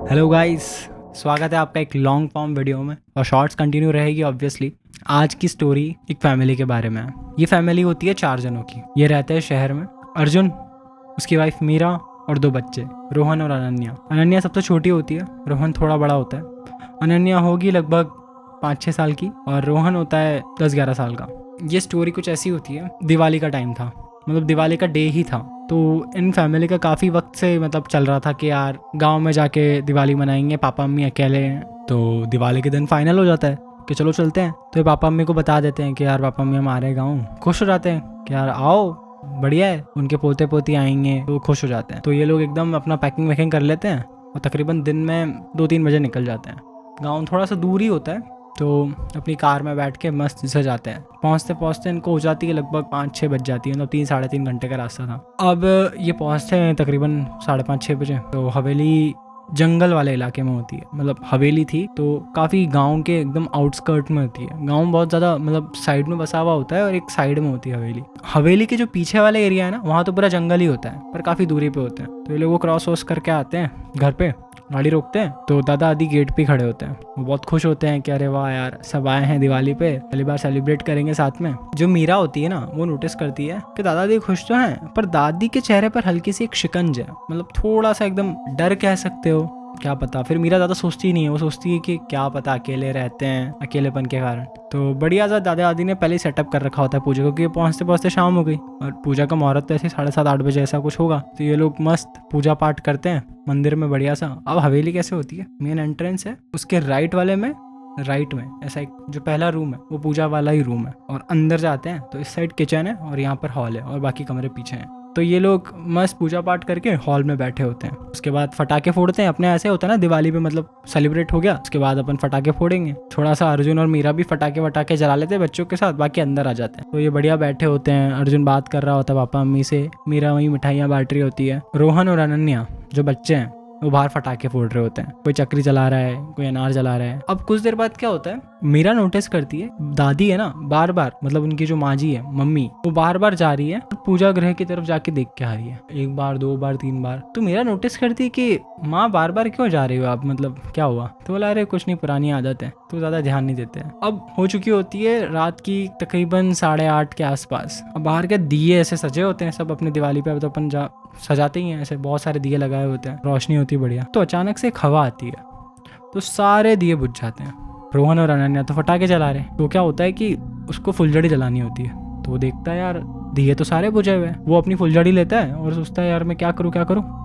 Hello guys, स्वागत है आपका एक लॉन्ग फॉर्म वीडियो में और शॉर्ट्स कंटिन्यू रहेगी ऑब्वियसली। आज की स्टोरी एक फैमिली के बारे में है। ये फैमिली होती है 4 जनों की। ये रहते हैं शहर में। अर्जुन, उसकी वाइफ मीरा और 2 बच्चे, रोहन और अनन्या। अनन्या सबसे छोटी होती है, रोहन थोड़ा बड़ा होता है। अनन्या होगी लगभग 5-6 साल की और रोहन होता है 10-11 साल का। ये स्टोरी कुछ ऐसी होती है, दिवाली का टाइम था, मतलब दिवाली का डे ही था। तो इन फैमिली का काफ़ी वक्त से मतलब चल रहा था कि यार गांव में जाके दिवाली मनाएंगे, पापा मम्मी अकेले हैं। तो दिवाली के दिन फाइनल हो जाता है कि चलो चलते हैं। तो ये पापा मम्मी को बता देते हैं कि यार पापा मम्मी हमारे गाँव। खुश हो जाते हैं कि यार आओ, बढ़िया है, उनके पोते पोती आएंगे तो खुश हो जाते हैं। तो ये लोग एकदम अपना पैकिंग वैकिंग कर लेते हैं और तकरीबन दिन में 2-3 बजे निकल जाते हैं। गाँव थोड़ा सा दूर ही होता है, तो अपनी कार में बैठ के मस्त से जाते हैं। पहुँचते पहुँचते इनको हो जाती है लगभग 5-6 बज जाती है, मतलब 3-3.5 घंटे का रास्ता था। अब ये पहुँचते हैं तकरीबन 5:30-6 बजे। तो हवेली जंगल वाले इलाके में होती है, मतलब हवेली थी तो काफ़ी गांव के एकदम आउटस्कर्ट में होती है। गांव बहुत ज़्यादा मतलब साइड में बसा हुआ होता है और एक साइड में होती है हवेली। हवेली के जो पीछे वाले एरिया है ना, वहाँ तो पूरा जंगल ही होता है पर काफ़ी दूरी पे होते हैं। तो ये लोग वो क्रॉस वॉस करके आते हैं घर पे, गाड़ी रोकते हैं तो दादा दादी गेट पे खड़े होते हैं। वो बहुत खुश होते हैं कि अरे वाह यार, सब आए हैं दिवाली पे, पहली बार सेलिब्रेट करेंगे साथ में। जो मीरा होती है ना, वो नोटिस करती है कि दादा दादी खुश तो हैं पर दादी के चेहरे पर हल्की सी एक शिकंज है, मतलब थोड़ा सा एकदम डर कह सकते हो, क्या पता। फिर मीरा ज़्यादा सोचती नहीं है, वो सोचती है कि क्या पता अकेले रहते हैं, अकेलेपन के कारण। तो बढ़िया सा दादा दादी ने पहले ही सेटअप कर रखा होता है पूजा, क्योंकि पहुँचते पहुँचते शाम हो गई और पूजा का मुहूर्त तो ऐसे 7:30-8 बजे ऐसा कुछ होगा। तो ये लोग मस्त पूजा पाठ करते हैं मंदिर में बढ़िया सा। अब हवेली कैसे होती है, मेन एंट्रेंस है, उसके राइट में ऐसा एक जो पहला रूम है वो पूजा वाला ही रूम है। और अंदर जाते हैं तो इस साइड किचन है और यहाँ पर हॉल है और बाकी कमरे पीछे हैं। तो ये लोग मस्त पूजा पाठ करके हॉल में बैठे होते हैं। उसके बाद फटाके फोड़ते हैं। अपने ऐसे होता है ना दिवाली पे, मतलब सेलिब्रेट हो गया उसके बाद अपन फटाके फोड़ेंगे। थोड़ा सा अर्जुन और मीरा भी फटाके वटाके जला लेते हैं बच्चों के साथ, बाकी अंदर आ जाते हैं। तो ये बढ़िया बैठे होते हैं। अर्जुन बात कर रहा होता है पापा मम्मी से, मीरा वहीं मिठाइयाँ बांट रही होती है। रोहन और अनन्या जो बच्चे हैं वो बाहर फटाके फोड़ रहे होते हैं। कोई चक्री जला रहा है, कोई अनार जला रहा है। अब कुछ देर बाद क्या होता है, मीरा नोटिस करती है दादी है ना बार बार, मतलब उनकी जो माँ जी है मम्मी, वो बार बार जा रही है पूजा गृह की तरफ जाके देख के आ रही है। 1 बार 2 बार 3 बार। तो मीरा नोटिस करती है कि माँ बार बार क्यों जा रही हो आप, मतलब क्या हुआ। तो बोला अरे कुछ नहीं, पुरानी आदत है। तो ज़्यादा ध्यान नहीं देते हैं। अब हो चुकी होती है रात की तकरीबन 8:30 के आसपास। अब बाहर के दिए ऐसे सजे होते हैं सब अपने दिवाली पे, अब तो अपन सजाते ही हैं ऐसे, बहुत सारे दिए लगाए होते हैं, रोशनी होती है बढ़िया। तो अचानक से एक हवा आती है तो सारे दिए बुझ जाते हैं। रोहन और अनन्या तो फटाके जला रहे हैं। तो क्या होता है कि उसको फुलझड़ी जलानी होती है। तो वो देखता है यार दिए तो सारे बुझे हुए हैं। वो अपनी फुलझड़ी लेता है और सोचता है यार मैं क्या करूँ।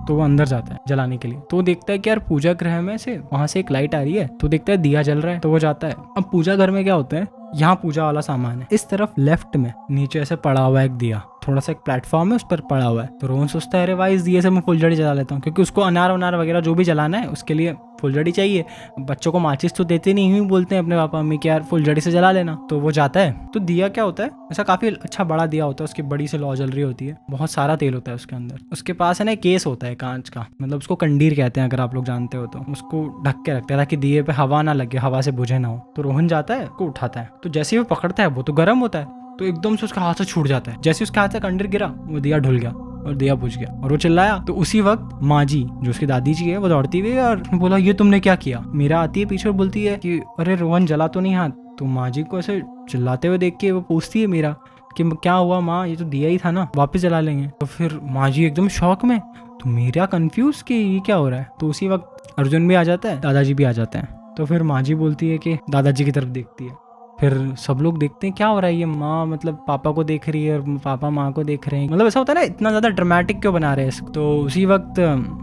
तो वो अंदर जाता है जलाने के लिए। तो वो देखता है कि यार पूजा गृह में से वहां से एक लाइट आ रही है। तो देखता है दिया जल रहा है, तो वो जाता है। अब पूजा घर में क्या होता है, यहाँ पूजा वाला सामान है, इस तरफ लेफ्ट में नीचे ऐसे पड़ा हुआ है एक दिया, थोड़ा सा एक प्लेटफॉर्म है उस पर पड़ा हुआ है। तो रोहन सोचता है अरे भाई इस दिए से मैं फुलझड़ी जला लेता हूँ, क्योंकि उसको अनार वनार वगैरह जो भी जलाना है उसके लिए फुलझड़ी चाहिए। बच्चों को माचिस तो देते नहीं, ही बोलते हैं अपने पापा मम्मी कि यार फुलझड़ी से जला लेना। तो वो जाता है। तो दिया क्या होता है, ऐसा काफी अच्छा बड़ा दिया होता है, उसकी बड़ी से लौ जल रही होती है, बहुत सारा तेल होता है उसके अंदर। उसके पास है ना केस होता है कांच का, मतलब उसको कंडीर कहते हैं अगर आप लोग जानते हो। तो उसको ढक के रखते हैं ताकि दिए पे हवा ना लगे, हवा से बुझे ना हो। तो रोहन जाता है, उसको उठाता है। तो जैसे ही वो पकड़ता है वो तो गर्म होता है, तो एकदम से उसका हाथ से छूट जाता है। जैसे उसके हाथ से कंडीर गिरा वो दिया ढुल गया और दिया बुझ गया और वो चिल्लाया। तो उसी वक्त माँ जी जो उसकी दादी जी है वो दौड़ती हुई और बोला ये तुमने क्या किया। मीरा आती है पीछे और बोलती है कि अरे रोहन जला तो नहीं हाथ। तो माँ जी को ऐसे चिल्लाते हुए देख के वो पूछती है मीरा कि क्या हुआ माँ, ये तो दिया ही था ना, वापस जला लेंगे। तो फिर माँ जी एकदम शॉक में। तो मीरा कंफ्यूज कि ये क्या हो रहा है। तो उसी वक्त अर्जुन भी आ जाता है, दादाजी भी आ जाते हैं। तो फिर माँ जी बोलती है कि दादाजी की तरफ देखती है। फिर सब लोग देखते हैं क्या हो रहा है, ये माँ मतलब पापा को देख रही है और पापा माँ को देख रहे हैं, मतलब ऐसा होता है ना, इतना ज़्यादा ड्रामेटिक क्यों बना रहे हैं इसको। तो उसी वक्त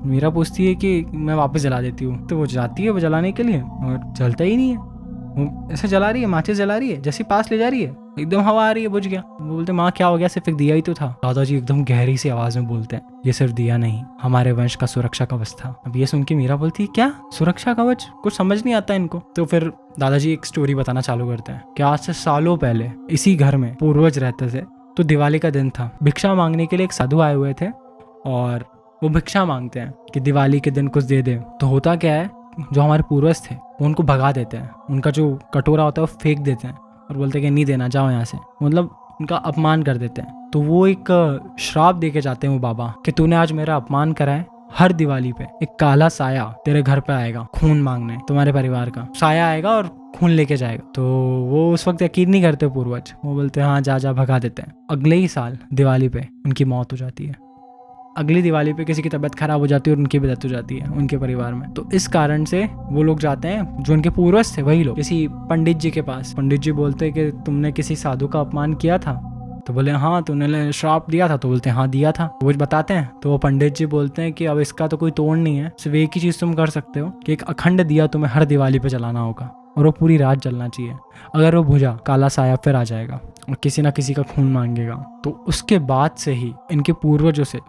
मीरा पूछती है कि मैं वापस जला देती हूँ। तो वो जाती है वो जलाने के लिए और जलता ही नहीं है। वो ऐसे जला रही है, माचिस जला रही है, जैसे पास ले जा रही है एकदम हवा आ रही है, बुझ गया। वो बोलते माँ क्या हो गया, सिर्फ एक दिया ही तो था। दादाजी एकदम गहरी सी आवाज में बोलते हैं ये सिर्फ दिया नहीं, हमारे वंश का सुरक्षा कवच था। अब ये सुन के मीरा बोलती है क्या सुरक्षा कवच, कुछ समझ नहीं आता इनको। तो फिर दादाजी एक स्टोरी बताना चालू करते हैं कि आज से सालों पहले इसी घर में पूर्वज रहते थे। तो दिवाली का दिन था, भिक्षा मांगने के लिए एक साधु आए हुए थे और वो भिक्षा मांगते हैं कि दिवाली के दिन कुछ दे दे। तो होता क्या है, जो हमारे पूर्वज थे वो उनको भगा देते हैं, उनका जो कटोरा होता है वो फेंक देते हैं और बोलते हैं कि नहीं देना, जाओ यहाँ से, मतलब उनका अपमान कर देते हैं। तो वो एक श्राप दे के जाते हैं वो बाबा कि तूने आज मेरा अपमान करा है, हर दिवाली पे एक काला साया तेरे घर पे आएगा खून मांगने, तुम्हारे परिवार का साया आएगा और खून लेके जाएगा। तो वो उस वक्त यकीन नहीं करते पूर्वज, वो बोलते हैं हाँ जा जा, भगा देते हैं। अगले ही साल दिवाली पे उनकी मौत हो जाती है। अगली दिवाली पे किसी की तबीयत खराब हो जाती है और उनकी भी डेथ हो जाती है उनके परिवार में। तो इस कारण से वो लोग जाते हैं, जो उनके पूर्वज थे वही लोग, किसी पंडित जी के पास। पंडित जी बोलते हैं कि तुमने किसी साधु का अपमान किया था? तो बोले हाँ। तुमने श्राप दिया था? तो बोलते हैं हाँ दिया था। वो बताते हैं तो वो पंडित जी बोलते हैं कि अब इसका तो कोई तोड़ नहीं है, सिर्फ एक ही चीज़ तुम कर सकते हो कि एक अखंड दिया तुम्हें हर दिवाली पे जलाना होगा और वो पूरी रात जलना चाहिए। अगर वो बुझा, काला साया फिर आ जाएगा और किसी ना किसी का खून मांगेगा। तो उसके बाद से ही इनके पूर्वजों से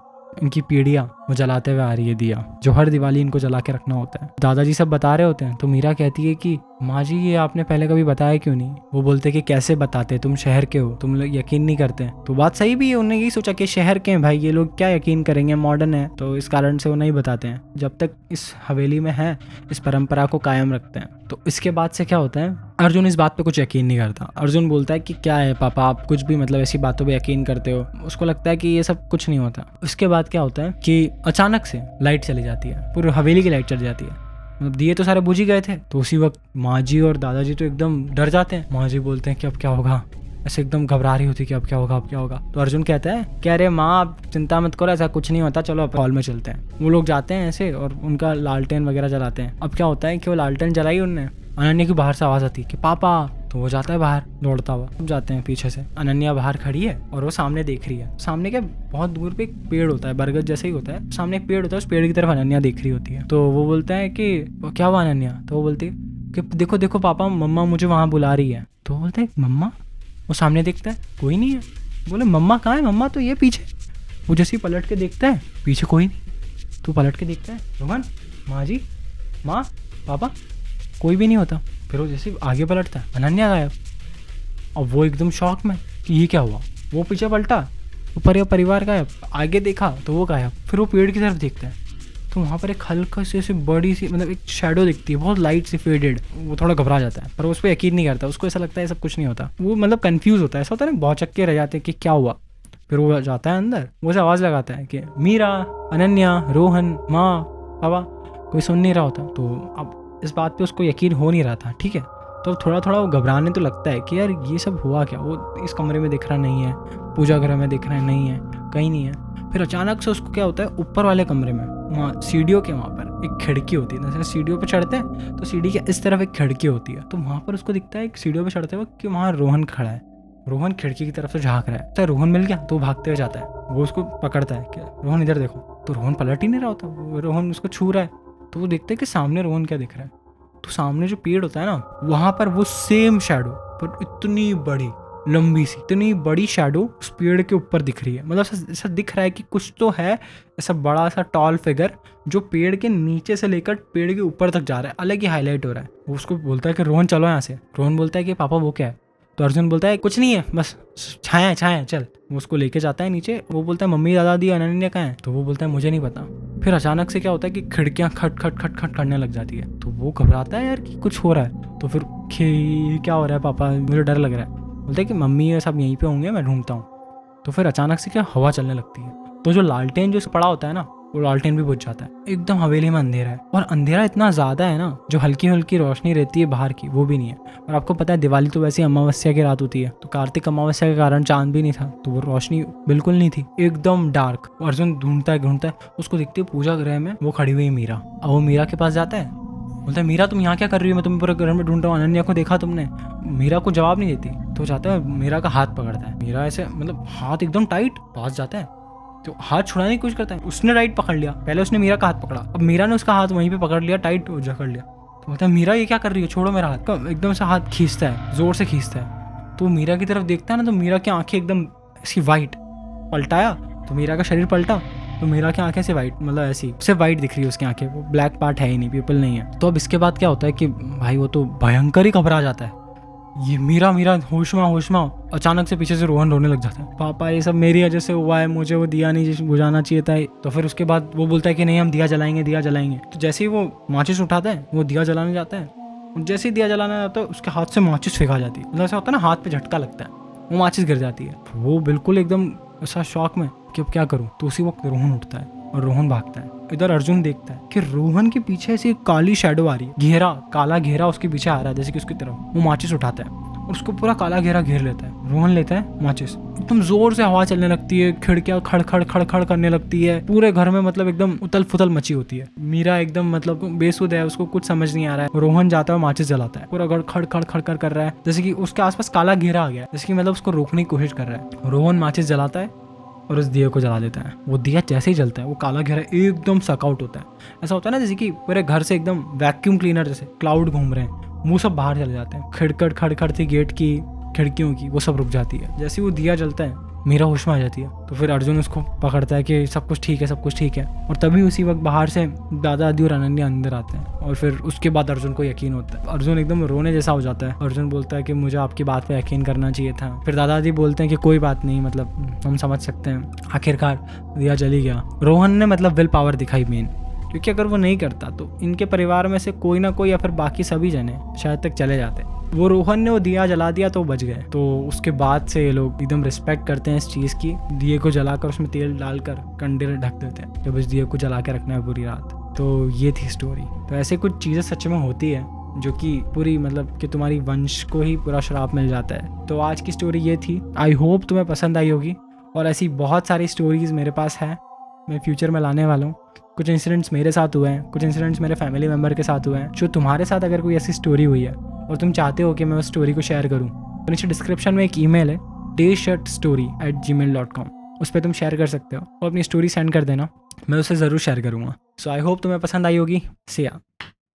इनकी पीढ़ियां वो जलाते हुए आ रही है दिया, जो हर दिवाली इनको जला के रखना होता है। दादाजी सब बता रहे होते हैं तो मीरा कहती है कि माँ जी ये आपने पहले कभी बताया क्यों नहीं? वो बोलते कि कैसे बताते, तुम शहर के हो, तुम लोग यकीन नहीं करते। तो बात सही भी है, उन्होंने यही सोचा कि शहर के हैं भाई, ये लोग क्या यकीन करेंगे, मॉडर्न है, तो इस कारण से वो नहीं बताते हैं। जब तक इस हवेली में है इस परंपरा को कायम रखते हैं। तो इसके बाद से क्या होता है, अर्जुन इस बात पे कुछ यकीन नहीं करता। अर्जुन बोलता है कि क्या है पापा, आप कुछ भी मतलब ऐसी बातों पे यकीन करते हो। उसको लगता है कि ये सब कुछ नहीं होता। उसके बाद क्या होता है कि अचानक से लाइट चली जाती है, पूरी हवेली की लाइट चली जाती है। मतलब दिए तो सारे बुझ ही गए थे। तो उसी वक्त माँ जी और दादाजी तो एकदम डर जाते हैं। माँ जी बोलते हैं कि अब क्या होगा, ऐसे एकदम घबरा रही होती कि अब क्या होगा, अब क्या होगा। तो अर्जुन कहता है कि अरे माँ आप चिंता मत करो, ऐसा कुछ नहीं होता, चलो अब हॉल में चलते हैं। वो लोग जाते हैं ऐसे और उनका लालटेन वगैरह जलाते हैं। अब क्या होता है कि वो लालटेन जलाई उनने, अनन्या की बाहर से आवाज़ आती है कि पापा। तो वो जाता है बाहर दौड़ता हुआ, अब जाते हैं पीछे से। अनन्या बाहर खड़ी है और वो सामने देख रही है। सामने के बहुत दूर पे एक पेड़ होता है, बरगद जैसे ही होता है, सामने एक पेड़ होता है, उस पेड़ की तरफ अनन्या देख रही होती है। तो वो बोलता है कि क्या हुआ अनन्या? तो वो बोलती है कि देखो देखो पापा, मम्मा मुझे वहाँ बुला रही है। तो वो बोलते हैं मम्मा? वो सामने देखता है, कोई नहीं है। बोले मम्मा कहाँ है? मम्मा तो ये पीछे। वो जैसे ही पलट के देखता है, पीछे कोई नहीं। तो पलट के देखता है, रोहन, माँ जी, माँ, पापा, कोई भी नहीं होता। फिर वो जैसे आगे पलटता है, अनन्या गायब। अब वो एकदम शॉक में कि ये क्या हुआ। वो पीछे पलटा, ऊपर परिवार गायब। आगे देखा तो वो गायब। फिर वो पेड़ की तरफ देखता है तो वहाँ पर एक हल्का सी ऐसी बड़ी सी मतलब एक शैडो दिखती है, बहुत लाइट सी फेडेड। वो थोड़ा घबरा जाता है पर उस पर यकीन नहीं करता। उसको ऐसा लगता है सब कुछ नहीं होता। वो मतलब कंफ्यूज होता है, ऐसा होता है ना, बहुत चक्के रह जाते हैं कि क्या हुआ। फिर वो जाता है अंदर, वो से आवाज़ लगाता है कि मीरा, अनन्या, रोहन, माँ, पापा। कोई सुन नहीं रहा होता। तो अब इस बात पे उसको यकीन हो नहीं रहा था, ठीक है। तो थोड़ा थोड़ा वो घबराने तो लगता है कि यार ये सब हुआ क्या। वो इस कमरे में दिख रहा नहीं है, पूजा घर में दिख रहा नहीं है, कहीं नहीं है। फिर अचानक से उसको क्या होता है, ऊपर वाले कमरे में वहाँ सीढ़ियों के वहाँ पर एक खिड़की होती है। जैसे सीढ़ियों पे चढ़ते हैं तो सीढ़ी के इस तरफ एक खिड़की होती है। तो वहाँ पर उसको दिखता है एक सीढ़ियों पे चढ़ते वक्त कि वहाँ रोहन खड़ा है। रोहन खिड़की की तरफ से झाँक रहा है। तो रोहन मिल गया तो वो भागते हुए जाता है। वो उसको पकड़ता है कि रोहन इधर देखो। तो रोहन पलट ही नहीं रहा होता, रोहन उसको छू रहा है। तो वो देखते हैं कि सामने रोहन क्या दिख रहा है। तो सामने जो पेड़ होता है ना, वहाँ पर वो सेम शैडो पर इतनी बड़ी लंबी सी, इतनी बड़ी शैडो उस पेड़ के ऊपर दिख रही है। मतलब ऐसा दिख रहा है कि कुछ तो है, ऐसा बड़ा सा टॉल फिगर जो पेड़ के नीचे से लेकर पेड़ के ऊपर तक जा रहा है, अलग ही हाईलाइट हो रहा है। वो उसको बोलता है कि रोहन चलो यहाँ से। रोहन बोलता है कि पापा वो क्या है? तो अर्जुन बोलता है कुछ नहीं है, बस छाया छाया, चल। वो उसको लेके जाता है नीचे। वो बोलता है मम्मी दादा दी अनन्या कहाँ है? तो वो बोलता है मुझे नहीं पता। फिर अचानक से क्या होता है कि खिड़कियाँ खट खट खट खट करने लग जाती है। तो वो घबराता है यार कि कुछ हो रहा है। तो फिर क्या हो रहा है पापा, मुझे डर लग रहा है। बोलते हैं कि मम्मी ये सब यहीं पे होंगे, मैं ढूंढता हूँ। तो फिर अचानक से क्या हवा चलने लगती है। तो जो लालटेन जो पड़ा होता है ना, वो लालटेन भी बुझ जाता है। एकदम हवेली में अंधेरा है और अंधेरा इतना ज़्यादा है ना, जो हल्की हल्की रोशनी रहती है बाहर की वो भी नहीं है। और आपको पता है दिवाली तो वैसे अमावस्या की रात होती है। तो कार्तिक अमावस्या के कारण चांद भी नहीं था, तो वो रोशनी बिल्कुल नहीं थी, एकदम डार्क। अर्जुन ढूंढता है, उसको दिखती है पूजा गृह में वो खड़ी हुई मीरा। अब वो मीरा के पास जाता है, बोलता है मीरा तुम यहाँ क्या कर रही हो, मैं तुम्हें पूरे घर में ढूंढ रहा हूँ, अनन्या को देखा तुमने? मीरा को जवाब नहीं देती। तो जाता है मीरा का हाथ पकड़ता है। मीरा ऐसे मतलब हाथ एकदम टाइट, पास जाता है तो हाथ छुड़ाने की कोशिश करता है। उसने राइट पकड़ लिया, पहले उसने मीरा का हाथ पकड़ा, अब मीरा ने उसका हाथ वहीं पे पकड़ लिया, टाइट जकड़ लिया। तो बोलता है मीरा ये क्या कर रही है, छोड़ो मेरा हाथ। एकदम से हाथ खींचता है, जोर से खींचता है। तो मीरा की तरफ देखता है ना, तो मीरा की आंखें एकदम ऐसी वाइट। पलटाया तो मीरा का शरीर पलटा, तो मीरा की आंखें से वाइट, मतलब ऐसी सिर्फ वाइट दिख रही है उसकी आंखें, वो ब्लैक पार्ट है ही नहीं, पीपल नहीं है। तो अब इसके बाद क्या होता है कि भाई वो तो भयंकर ही घबरा जाता है। ये मीरा होश में। अचानक से पीछे से रोहन रोने लग जाता है, पापा ये सब मेरी वजह से हुआ है, मुझे वो दिया नहीं बुझाना चाहिए था। तो फिर उसके बाद वो बोलता है कि नहीं हम दिया जलाएंगे। तो जैसे ही वो माचिस उठाता है, वो दिया जलाने जाता है। जैसे ही दिया जलाने जाता है, उसके हाथ से माचिस फेंका जाती है। मतलब ऐसा होता है ना, हाथ पे झटका लगता है, वो माचिस गिर जाती है। वो बिल्कुल एकदम ऐसा शॉक में कि अब क्या करूँ। तो उसी वक्त रोहन उठता है और रोहन भागता है। इधर अर्जुन देखता है कि रोहन के पीछे ऐसी एक काली शैडो आ रही है, घेरा, काला घेरा उसके पीछे आ रहा है जैसे कि उसकी तरफ। वो माचिस उठाता है और उसको पूरा काला घेरा घेर लेता है। रोहन लेता है माचिस, एकदम जोर से हवा चलने लगती है, खिड़कियां खड़ खड़ खड़ खड़ करने लगती है, पूरे घर में मतलब एकदम उतल फुतल मची होती है। मीरा एकदम मतलब बेसुध है, उसको कुछ समझ नहीं आ रहा है। रोहन जाता है माचिस जलाता है, पूरा घर खड़ खड़ खड़ खड़ कर रहा है, जैसे कि उसके आसपास काला घेरा आ गया है, जैसे कि मतलब उसको रोकने की कोशिश कर रहा है। रोहन माचिस जलाता है और उस दिए को जला देता है। वो दिया जैसे ही जलता है वो काला घेरा एकदम सकआउट होता है। ऐसा होता है ना जैसे कि पूरे घर से एकदम वैक्यूम क्लीनर जैसे क्लाउड घूम रहे हैं, वो सब बाहर चले जाते हैं। खिड़कड़ खड़खड़ थी गेट की, खिड़कियों की, वो सब रुक जाती है। जैसे वो दिया जलता है मीरा होश में आ जाती है। तो फिर अर्जुन उसको पकड़ता है कि सब कुछ ठीक है, सब कुछ ठीक है। और तभी उसी वक्त बाहर से दादा दादी और अनन्या अंदर आते हैं और फिर उसके बाद अर्जुन को यकीन होता है। अर्जुन एकदम रोने जैसा हो जाता है। अर्जुन बोलता है कि मुझे आपकी बात पे यकीन करना चाहिए था। फिर दादा दादी बोलते हैं कि कोई बात नहीं, मतलब हम समझ सकते हैं, आखिरकार दिया जली गया। रोहन ने मतलब विल पावर दिखाई मेन, क्योंकि अगर वो नहीं करता तो इनके परिवार में से कोई ना कोई या फिर बाकी सभी जने शायद तक चले जाते। वो रोहन ने वो दिया जला दिया तो बच गए। तो उसके बाद से ये लोग एकदम रिस्पेक्ट करते हैं इस चीज़ की। दिए को जलाकर उसमें तेल डालकर कंडे ढक देते हैं जब इस दिए को जला के रखना है पूरी रात। तो ये थी स्टोरी। तो ऐसे कुछ चीज़ें सच में होती है जो कि पूरी मतलब कि तुम्हारी वंश को ही पूरा श्राप मिल जाता है। तो आज की स्टोरी ये थी। आई होप तुम्हें पसंद आई होगी और ऐसी बहुत सारी स्टोरीज़ मेरे पास है, मैं फ्यूचर में लाने वाला हूँ। कुछ इंसिडेंट्स मेरे साथ हुए हैं, कुछ इंसिडेंट्स मेरे फैमिली मेम्बर के साथ हुए हैं। जो तुम्हारे साथ अगर कोई ऐसी स्टोरी हुई है और तुम चाहते हो कि मैं उस स्टोरी को शेयर करूं, तो नीचे डिस्क्रिप्शन में एक ईमेल है dayshirtstory@gmail.com, उस पर तुम शेयर कर सकते हो और अपनी स्टोरी सेंड कर देना, मैं उसे ज़रूर शेयर करूँगा। सो आई होप तुम्हें पसंद आई होगी। See ya।